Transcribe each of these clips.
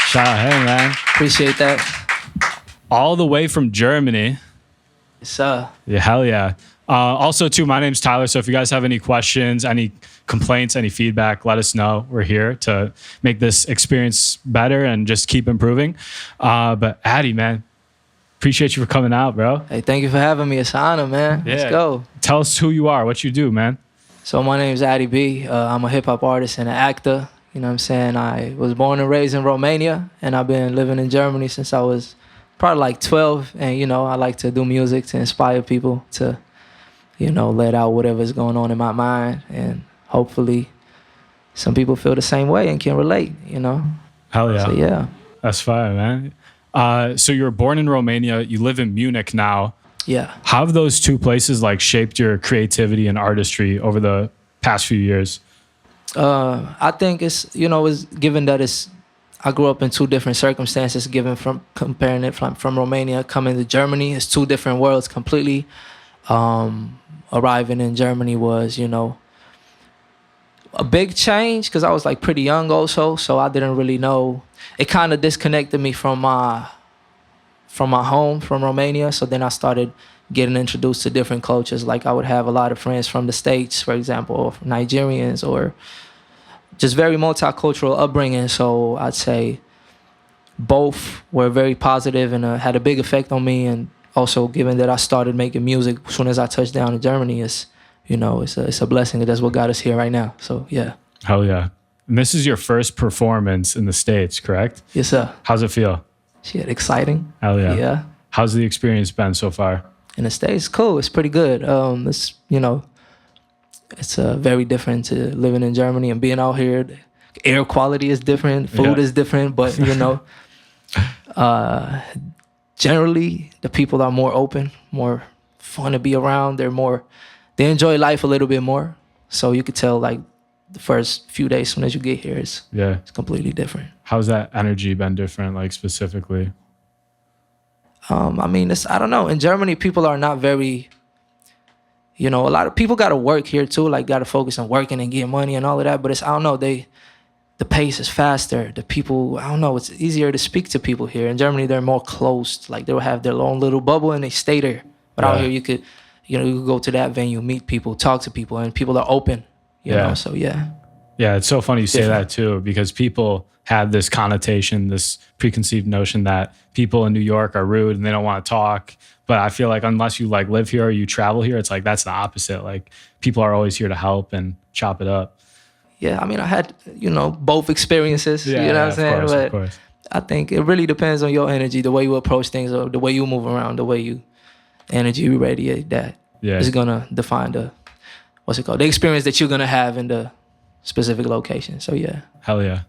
Shout out, hey man. Appreciate that. All the way from Germany. Yes, sir. Yeah, hell yeah. Also, too, my name's Tyler. So if you guys have any questions, any complaints, any feedback, let us know. We're here to make this experience better and just keep improving. But Addy, man, appreciate you for coming out, bro. Hey, thank you for having me. It's an honor, man. Yeah. Let's go. Tell us who you are, what you do, man. So my name is AdyB. I'm a hip-hop artist and an actor. You know what I'm saying? I was born and raised in Romania, and I've been living in Germany since I was probably like 12. And, you know, I like to do music to inspire people to, you know, let out whatever's going on in my mind. And hopefully some people feel the same way and can relate, you know? Hell yeah. So, yeah. That's fine, man. So you were born in Romania. You live in Munich now. Yeah. How have those two places like shaped your creativity and artistry over the past few years? I think it's, you know, it's given that I grew up in two different circumstances, given from comparing it from Romania coming to Germany. It's two different worlds completely. Arriving in Germany was, you know, a big change because I was like pretty young also, so I didn't really know. It kind of disconnected me from my home, from Romania. So then I started getting introduced to different cultures. Like I would have a lot of friends from the States, for example, or Nigerians, or just very multicultural upbringing. So I'd say both were very positive and had a big effect on me. And also, given that I started making music as soon as I touched down in Germany, it's a blessing. That's what got us here right now. So yeah. Hell yeah. And this is your first performance in the States, correct? Yes, sir. How's it feel? Shit, exciting. Hell yeah. Yeah. How's the experience been so far? In the States, cool. It's pretty good. It's, you know, it's very different to living in Germany and being out here. The air quality is different. Food is different. But, you know, generally, the people are more open, more fun to be around. They enjoy life a little bit more. So you could tell, like, the first few days, as soon as you get here, it's completely different. How's that energy been different, like, specifically? I mean, I don't know. In Germany, people are not very, you know, a lot of people got to work here too, like got to focus on working and getting money and all of that. But I don't know, the pace is faster. The people, I don't know, it's easier to speak to people here. In Germany, they're more closed. Like they'll have their own little bubble and they stay there. But out here, you could go to that venue, meet people, talk to people, and people are open, you know, so yeah. Yeah, it's so funny you say that too, because people have this connotation, this preconceived notion that people in New York are rude and they don't want to talk. But I feel like unless you like live here or you travel here, it's like that's the opposite. Like people are always here to help and chop it up. Yeah, I mean, I had, you know, both experiences, you know what I'm saying? Of course. I think it really depends on your energy, the way you approach things, or the way you move around, the way you energy you radiate, that is going to define the experience that you're going to have in the specific location. So yeah. Hell yeah.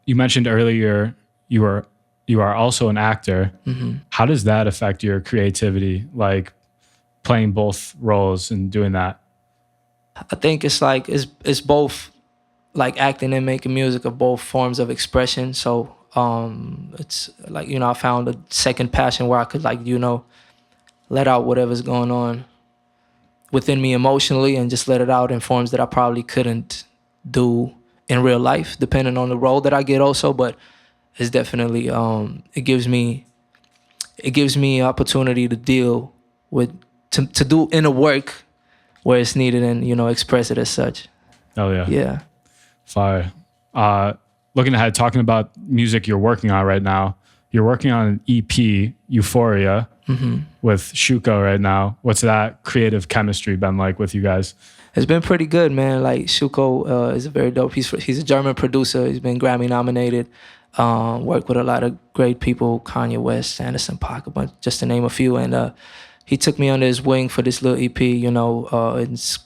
You mentioned earlier you are also an actor. Mm-hmm. How does that affect your creativity, like playing both roles and doing that? I think it's like it's both like acting and making music are both forms of expression. So it's like, you know, I found a second passion where I could, like, you know, let out whatever's going on within me emotionally and just let it out in forms that I probably couldn't do in real life, depending on the role that I get also. But it's definitely it gives me opportunity to deal with to do inner work where it's needed and, you know, express it as such. Oh yeah. Yeah. Fire. Looking ahead, talking about music you're working on right now. You're working on an EP, EUPHORIA, with Shuko right now. What's that creative chemistry been like with you guys? It's been pretty good, man. Like Shuko is a very dope. He's a German producer. He's been Grammy-nominated. Worked with a lot of great people, Kanye West, Anderson .Paak, but just to name a few. And he took me under his wing for this little EP. You know, it's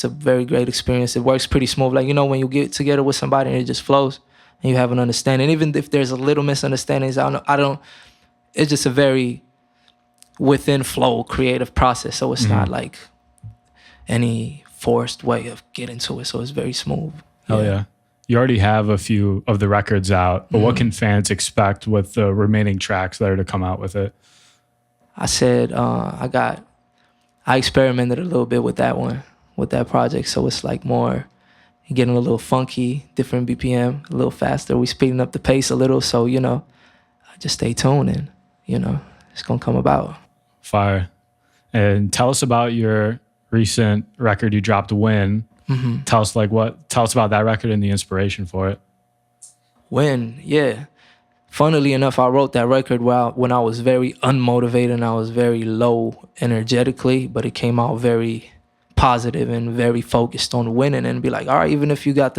a very great experience. It works pretty smooth. Like, you know, when you get together with somebody and it just flows and you have an understanding. Even if there's a little misunderstandings, it's just a very within flow creative process. So it's not like any forced way of getting to it. So it's very smooth. Hell yeah. You already have a few of the records out, but what can fans expect with the remaining tracks that are to come out with it? I said, I experimented a little bit with that one, with that project. So it's like more, getting a little funky, different BPM, a little faster. We speeding up the pace a little, so just stay tuned and it's gonna come about. Fire. And tell us about your recent record you dropped, Win. Tell us about that record and the inspiration for it. Win, yeah. Funnily enough, I wrote that record when I was very unmotivated and I was very low energetically, but it came out very positive and very focused on winning, and be like, all right, even if you got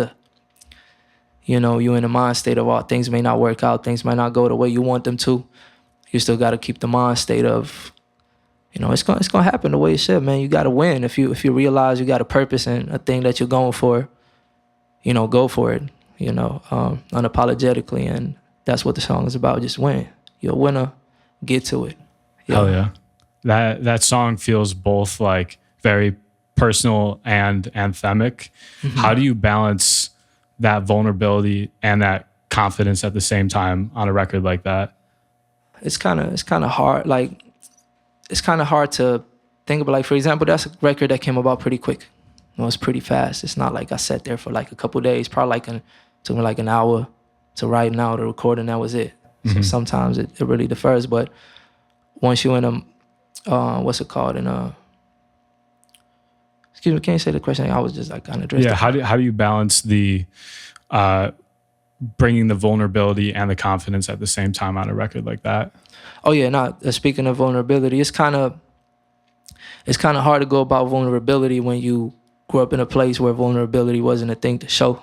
you in a mind state of, things may not work out, things might not go the way you want them to, you still got to keep the mind state of, it's gonna happen the way it should, man. You got to win. If you realize you got a purpose and a thing that you're going for, go for it, unapologetically, and that's what the song is about. Just win. You're a winner. Get to it. Yeah. Hell yeah. That song feels both like very personal and anthemic. How do you balance that vulnerability and that confidence at the same time on a record like that? It's kind of hard. Like, it's kind of hard to think about. Like, for example, that's a record that came about pretty quick. It's pretty fast. It's not like I sat there for like a couple days. Probably took me like an hour to write, an hour to record, and that was it. So sometimes it really differs. But once you're in what's it called? Excuse me, can you say the question? I was just like kind of drifting. Yeah, how do you balance the bringing the vulnerability and the confidence at the same time on a record like that? Oh yeah, speaking of vulnerability, it's kind of hard to go about vulnerability when you grew up in a place where vulnerability wasn't a thing to show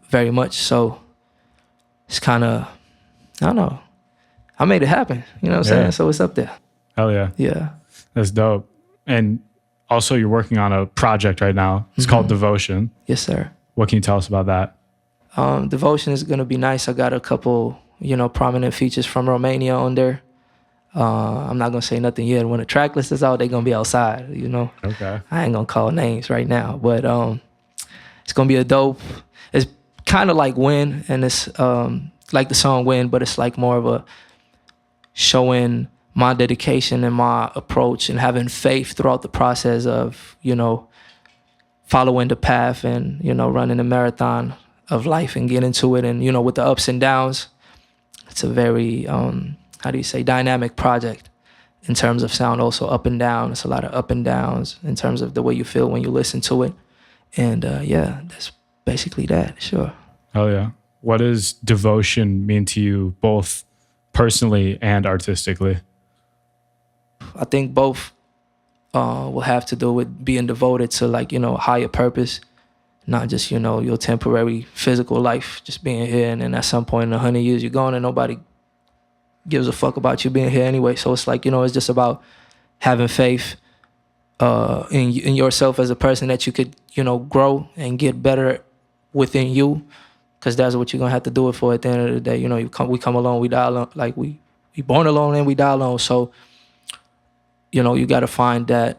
very much. So it's kind of, I don't know. I made it happen, you know what I'm saying? So it's up there. Hell yeah. Yeah. That's dope. And also you're working on a project right now. It's called Devotion. Yes, sir. What can you tell us about that? Devotion is going to be nice. I got a couple, prominent features from Romania on there. I'm not going to say nothing yet. When the track list is out, they're going to be outside, Okay. I ain't going to call names right now, but it's going to be a dope. It's kind of like Win, and it's like the song Win, but it's like more of a showing my dedication and my approach and having faith throughout the process of, following the path and, running a marathon of life and getting to it. And, with the ups and downs, it's a very, dynamic project in terms of sound, also up and down. It's a lot of up and downs in terms of the way you feel when you listen to it. And that's basically that, sure. Oh yeah. What does devotion mean to you, both personally and artistically? I think both will have to do with being devoted to a higher purpose, not just, your temporary physical life, just being here. And then at some point in 100 years, you're gone and nobody gives a fuck about you being here anyway. So it's like, it's just about having faith in yourself as a person, that you could, grow and get better within you, because that's what you're going to have to do it for at the end of the day. We come alone, we die alone. Like we born alone and we die alone. So, you got to find that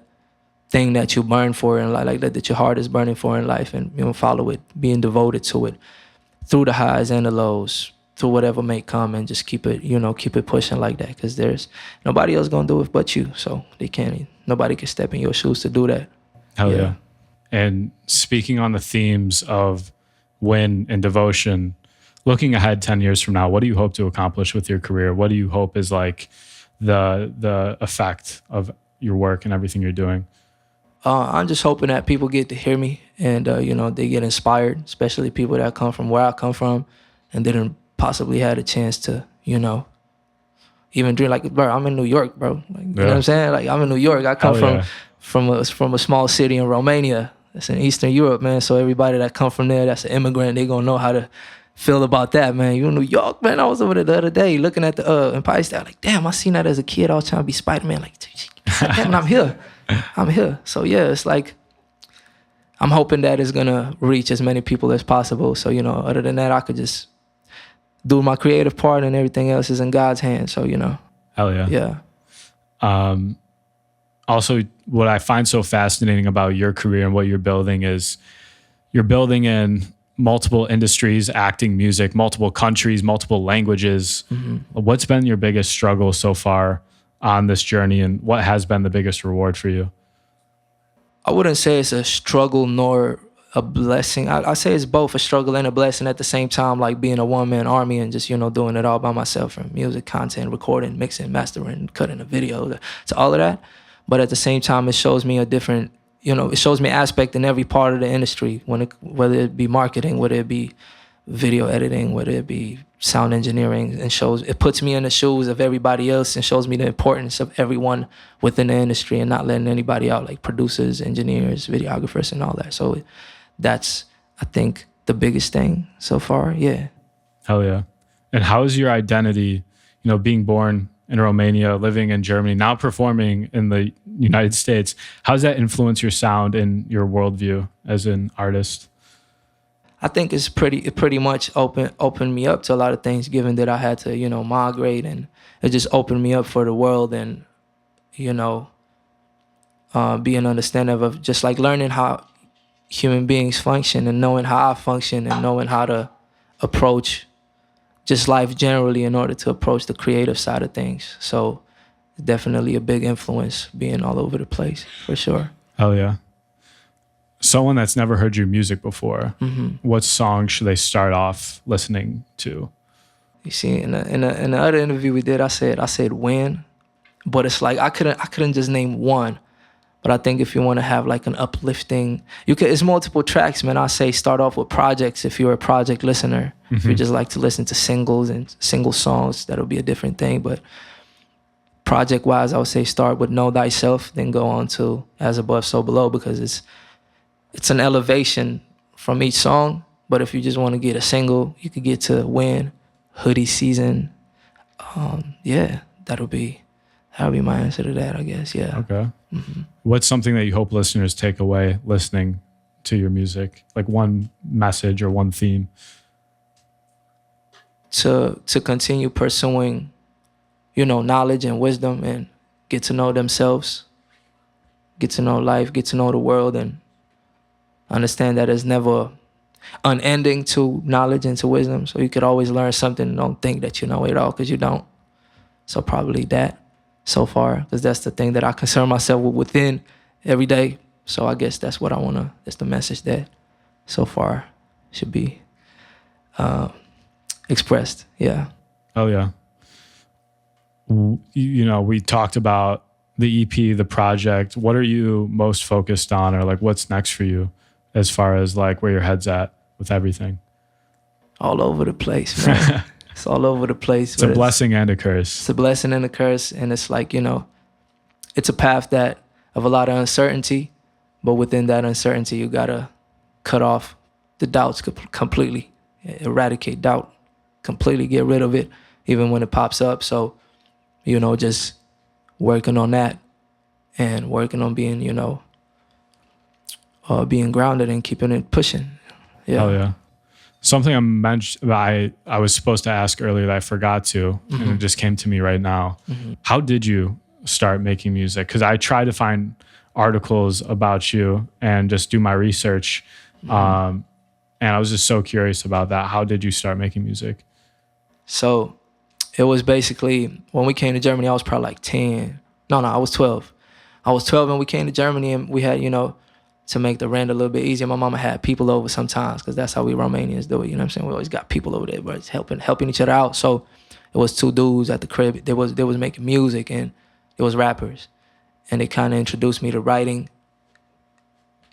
thing that you burn for in life, like that your heart is burning for in life, and follow it, being devoted to it through the highs and the lows, through whatever may come, and just keep it pushing like that, because there's nobody else gonna do it but you. So nobody can step in your shoes to do that. Hell yeah. And speaking on the themes of Win and Devotion, looking ahead 10 years from now, what do you hope to accomplish with your career? What do you hope is like the effect of your work and everything you're doing? I'm just hoping that people get to hear me and, they get inspired, especially people that come from where I come from and didn't possibly had a chance to, even dream. Like, bro, I'm in New York, bro. Like, you know what I'm saying? Like, I'm in New York. I come from a small city in Romania. It's in Eastern Europe, man. So everybody that come from there, that's an immigrant, they gonna know how to feel about that, man. You in New York, man. I was over there the other day looking at the Empire State. Like, damn, I seen that as a kid. I was trying to be Spider-Man. Like, damn, I'm here. I'm here. So yeah, it's like, I'm hoping that it's gonna reach as many people as possible. So, other than that, I could just do my creative part, and everything else is in God's hands. So, Hell yeah. Yeah. Also, what I find so fascinating about your career and what you're building is you're building in multiple industries, acting, music, multiple countries, multiple languages. What's been your biggest struggle so far on this journey, and what has been the biggest reward for you? I wouldn't say it's a struggle nor a blessing. I say it's both a struggle and a blessing at the same time, like being a one-man army and just, doing it all by myself, from music, content, recording, mixing, mastering, cutting a video, to all of that. But at the same time, it shows me a different, it shows me aspect in every part of the industry, whether it be marketing, whether it be video editing, whether it be sound engineering, and it puts me in the shoes of everybody else and shows me the importance of everyone within the industry and not letting anybody out, like producers, engineers, videographers, and all that. So that's, I think, the biggest thing so far. Yeah. Hell yeah. And how is your identity, being born in Romania, living in Germany, now performing in the United States? How does that influence your sound and your worldview as an artist? I think it pretty much opened me up to a lot of things, given that I had to, migrate, and it just opened me up for the world, and, being understanding of just like learning how human beings function and knowing how I function and knowing how to approach just life generally in order to approach the creative side of things. So definitely a big influence being all over the place, for sure. Hell yeah. Someone that's never heard your music before, what song should they start off listening to? You see, in the other interview we did, I said "When," but it's like I couldn't just name one. But I think if you want to have like an uplifting, it's multiple tracks, man. I say start off with projects if you're a project listener. If you just like to listen to singles and single songs, that'll be a different thing. But project-wise, I would say start with Know Thyself, then go on to As Above, So Below, because it's an elevation from each song. But if you just want to get a single, you could get to When, Hoodie Season. Yeah, that'll be my answer to that, I guess. Yeah. Okay. What's something that you hope listeners take away listening to your music? Like one message or one theme? To continue pursuing, knowledge and wisdom, and get to know themselves, get to know life, get to know the world, and understand that it's never unending to knowledge and to wisdom. So you could always learn something, and don't think that you know it all, because you don't. So probably that so far, because that's the thing that I concern myself with within every day. So I guess that's what that's the message that so far should be expressed. Yeah. Oh yeah. We talked about the EP, the project. What are you most focused on, or like what's next for you as far as like where your head's at with everything? All over the place, man. It's all over the place. It's a blessing and a curse. It's a blessing and a curse. And it's like, it's a path of a lot of uncertainty, but within that uncertainty, you gotta cut off the doubts completely, eradicate doubt, completely get rid of it, even when it pops up. So, just working on that and working on being, being grounded and keeping it pushing. Yeah. Oh yeah. Something I was supposed to ask earlier that I forgot to, and it just came to me right now. How did you start making music? Because I tried to find articles about you and just do my research. And I was just so curious about that. How did you start making music? So it was basically, when we came to Germany, I was probably like 10. No, I was 12. I was 12 when we came to Germany, and we had, to make the rent a little bit easier, my mama had people over sometimes, because that's how we Romanians do it. You know what I'm saying? We always got people over there, but it's helping each other out. So it was two dudes at the crib. They was making music, and it was rappers, and they kind of introduced me to writing,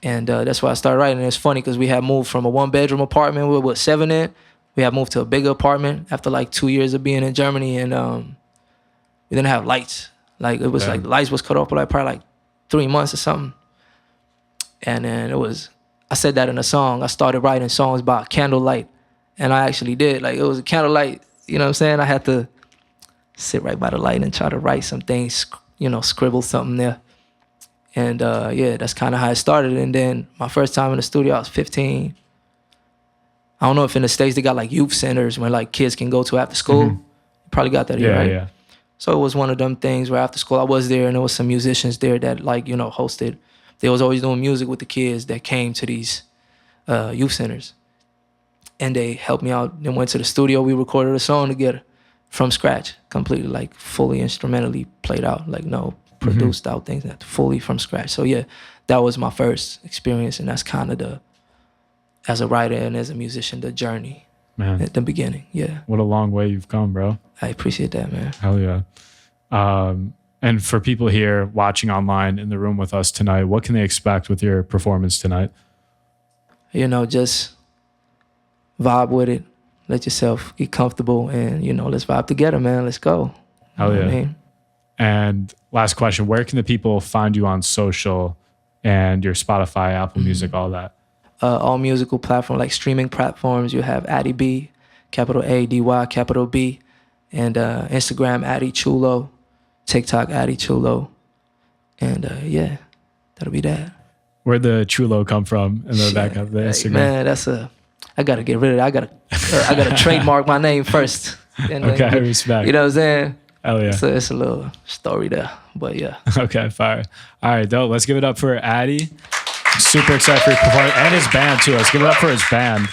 and that's why I started writing. And it's funny because we had moved from a 1-bedroom apartment with 7 in. We had moved to a bigger apartment after like 2 years of being in Germany, and we didn't have lights. Like it was like the lights was cut off for like probably like 3 months or something. And then I said that in a song. I started writing songs about candlelight, and I actually did. Like it was a candlelight, you know what I'm saying? I had to sit right by the light and try to write some things, scribble something there. And that's kind of how it started. And then my first time in the studio, I was 15. I don't know if in the States they got like youth centers where like kids can go to after school. You probably got that here, right? Yeah. So it was one of them things where after school I was there, and there was some musicians there that like, hosted. They was always doing music with the kids that came to these youth centers. And they helped me out. Then went to the studio. We recorded a song together from scratch, completely like fully instrumentally played out, like produced out things, fully from scratch. So yeah, that was my first experience, and that's kind of as a writer and as a musician, the journey Man, at the beginning. Yeah. what a long way you've come, bro. I appreciate that, man. Hell yeah. And for people here watching online in the room with us tonight, what can they expect with your performance tonight? You know, just vibe with it. Let yourself get comfortable and, you know, let's vibe together, man. Let's go. Hell You know yeah. what I mean? And last question, where can the people find you on social and your Spotify, Apple Music, all that? All musical platforms, like streaming platforms, you have AdyB, capital A-D-Y, capital B, and Instagram, AdyChulo, TikTok, AdyChulo. And yeah, that'll be that. Where'd the Chulo come from in the back of the Hey, Instagram? man, I gotta get rid of that. I gotta trademark my name first. And then, Okay, respect. you know what I'm saying? Hell yeah. So it's a little story there, but yeah. Okay, fire. All right, dope. Let's give it up for Ady. Super excited for your performance and his band too. Let's give it up for his band.